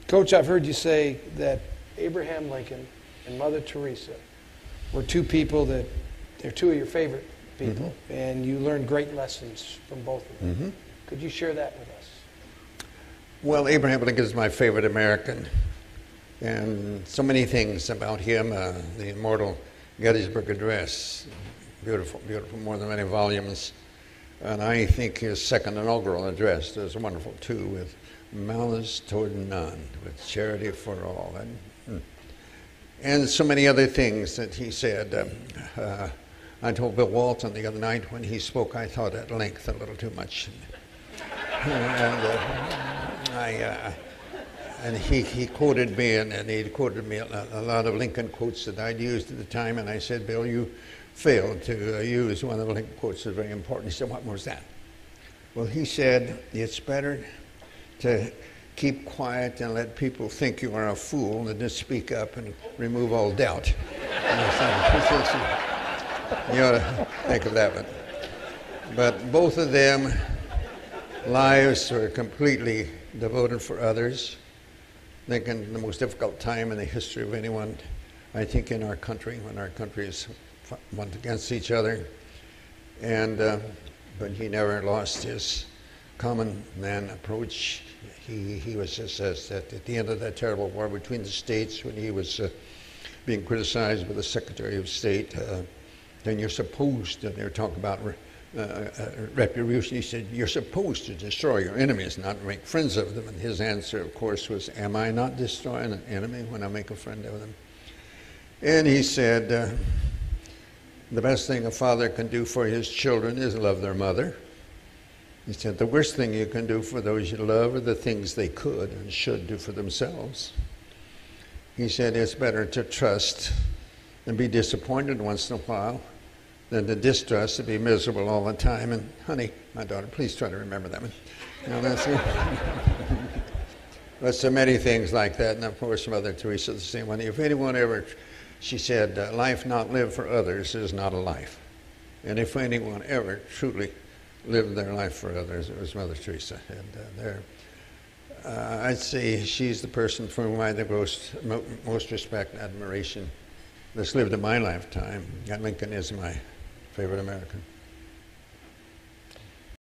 Coach, I've heard you say that Abraham Lincoln and Mother Teresa were two people that, they're two of your favorite people, and you learned great lessons from both of them. Could you share that with us? Well, Abraham Lincoln is my favorite American, and so many things about him, the immortal Gettysburg Address, beautiful, beautiful, more than many volumes. And I think his second inaugural address is wonderful too, with malice toward none, with charity for all, and so many other things that he said. I told Bill Walton the other night when he spoke, I thought at length a little too much. And he quoted me, and he quoted me a lot of Lincoln quotes that I'd used at the time, and I said, Bill, you failed to use one of the Lincoln quotes that's very important. He said, what was that? Well, he said, it's better to keep quiet and let people think you are a fool than to speak up and remove all doubt. You ought to think of that one. But both of them lives were completely devoted for others. Lincoln, the most difficult time in the history of anyone, I think, in our country, when our countries went against each other. And but he never lost his common man approach. He was just at the end of that terrible war between the states, when he was being criticized by the Secretary of State, then you're supposed to, they're talking about retribution. He said, you're supposed to destroy your enemies, not make friends of them. And his answer, of course, was, am I not destroying an enemy when I make a friend of them? And he said, the best thing a father can do for his children is love their mother. He said, the worst thing you can do for those you love are the things they could and should do for themselves. He said, it's better to trust and be disappointed once in a while than to distrust and be miserable all the time. And honey, my daughter, please try to remember that one. You know, that's it. But so many things like that. And of course, Mother Teresa, the same one. If anyone ever, she said, life not lived for others is not a life. And if anyone ever truly lived their life for others, it was Mother Teresa. And I'd say she's the person for whom I have the most respect and admiration that's lived in my lifetime. And Lincoln is my favorite American.